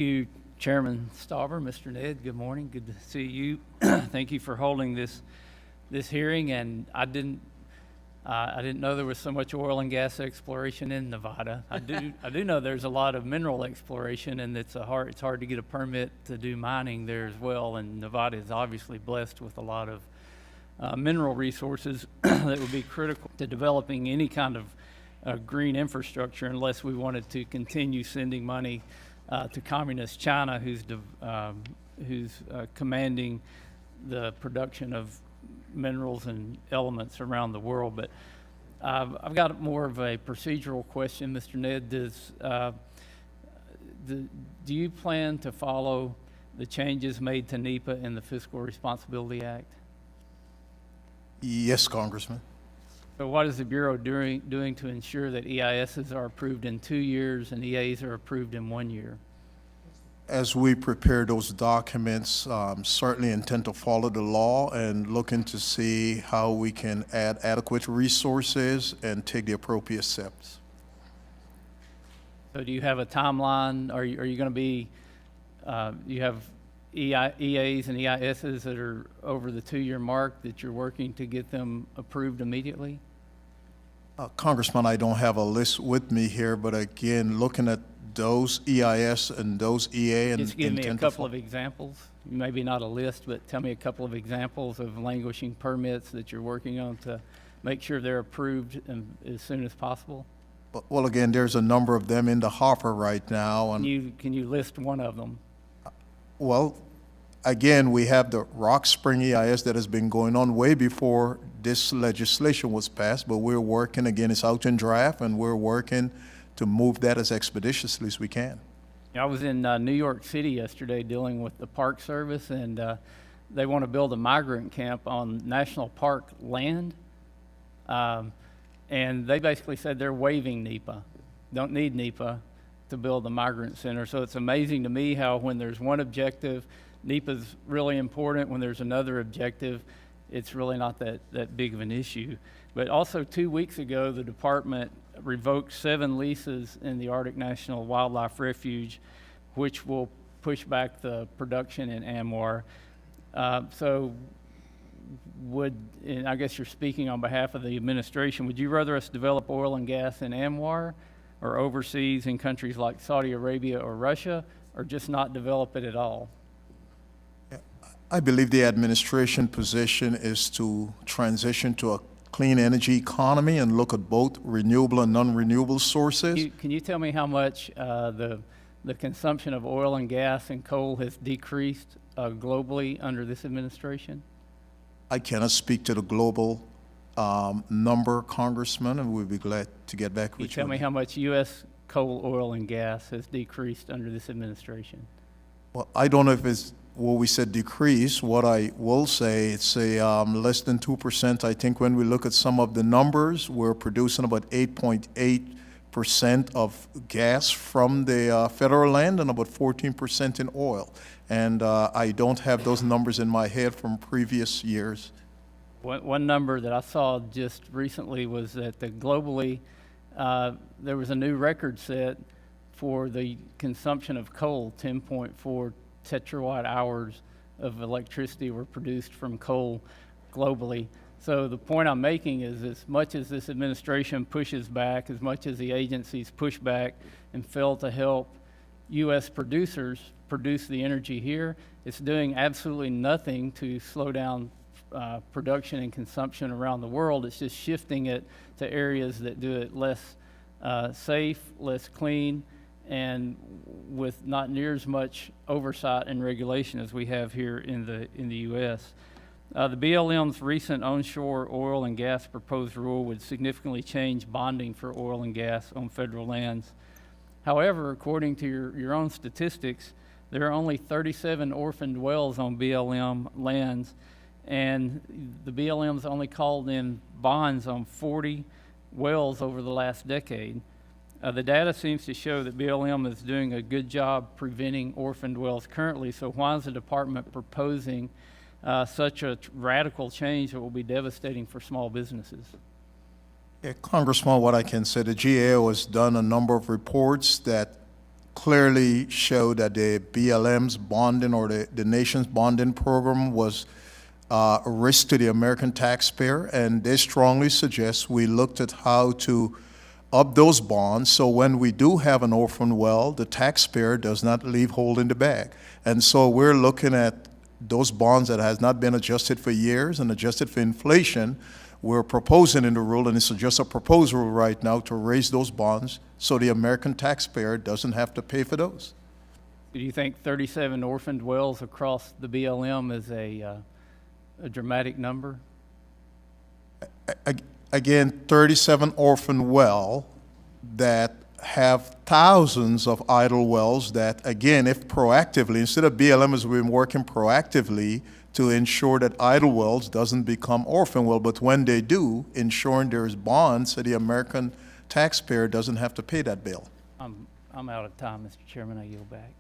You, Chairman Stauber, Mr. Ned, good morning. Good to see you. Thank you for holding this hearing. And I didn't know there was so much oil and gas exploration in Nevada. I do know there's a lot of mineral exploration, and it's hard to get a permit to do mining there as well. And Nevada is obviously blessed with a lot of mineral resources that would be critical to developing any kind of green infrastructure, unless we wanted to continue sending money to communist China, who's commanding the production of minerals and elements around the world. But I've got more of a procedural question, Mr. Ned. Do you plan to follow the changes made to NEPA in the Fiscal Responsibility Act? Yes, Congressman. So what is the Bureau doing to ensure that EISs are approved in 2 years and EAs are approved in 1 year? As we prepare those documents, certainly intend to follow the law and looking to see how we can add adequate resources and take the appropriate steps. So do you have a timeline? Are you going to be, you have EAs and EISs that are over the 2-year mark that you're working to get them approved immediately? Congressman, I don't have a list with me here, but again, looking at those EIS and those EA and just give me a couple of examples. Maybe not a list, but tell me a couple of examples of languishing permits that you're working on to make sure they're approved as soon as possible. Well, again, there's a number of them in the hopper right now. And can you list one of them? Well, again, we have the Rock Spring EIS that has been going on way before this legislation was passed, but we're working, again, it's out in draft, and we're working to move that as expeditiously as we can. I was in New York City yesterday dealing with the Park Service, and they want to build a migrant camp on national park land. And they basically said they're waiving NEPA, don't need NEPA to build a migrant center. So it's amazing to me how when there's one objective, NEPA's really important. When there's another objective, it's really not that big of an issue. But also 2 weeks ago, the department revoked 7 leases in the Arctic National Wildlife Refuge, which will push back the production in AMWR. So and I guess you're speaking on behalf of the administration, would you rather us develop oil and gas in AMWR or overseas in countries like Saudi Arabia or Russia, or just not develop it at all? I believe the administration position is to transition to a clean energy economy and look at both renewable and non-renewable sources. Can you tell me how much the consumption of oil and gas and coal has decreased globally under this administration? I cannot speak to the global number, Congressman, and we'll be glad to get back with you. Tell me how much U.S. coal, oil, and gas has decreased under this administration. Well, I don't know if it's what we said decrease. What I will say, it's a less than 2%. I think when we look at some of the numbers, we're producing about 8.8% of gas from the federal land and about 14% in oil. And I don't have those numbers in my head from previous years. One number that I saw just recently was that globally there was a new record set for the consumption of coal. 10.4 tetrawatt hours of electricity were produced from coal globally. So the point I'm making is, as much as this administration pushes back, as much as the agencies push back and fail to help U.S. producers produce the energy here, it's doing absolutely nothing to slow down production and consumption around the world. It's just shifting it to areas that do it less safe, less clean, and with not near as much oversight and regulation as we have here in the U.S. The BLM's recent onshore oil and gas proposed rule would significantly change bonding for oil and gas on federal lands. However, according to your own statistics, there are only 37 orphaned wells on BLM lands, and the BLM's only called in bonds on 40 wells over the last decade. The data seems to show that BLM is doing a good job preventing orphaned wells currently, so why is the department proposing such a radical change that will be devastating for small businesses? Yeah, Congressman, what I can say, the GAO has done a number of reports that clearly showed that the BLM's bonding or the nation's bonding program was a risk to the American taxpayer, and they strongly suggest we looked at how to up those bonds so when we do have an orphan well, the taxpayer does not leave holding the bag. And so we're looking at those bonds that has not been adjusted for years and adjusted for inflation. We're proposing in the rule, and it's just a proposal right now, to raise those bonds so the American taxpayer doesn't have to pay for those. Do you think 37 orphaned wells across the BLM is a dramatic number? Again, 37 orphan well that have thousands of idle wells that, again, if proactively, instead of BLM has been working proactively to ensure that idle wells doesn't become orphan well, but when they do, ensuring there's bonds so the American taxpayer doesn't have to pay that bill. I'm out of time, Mr. Chairman. I yield back.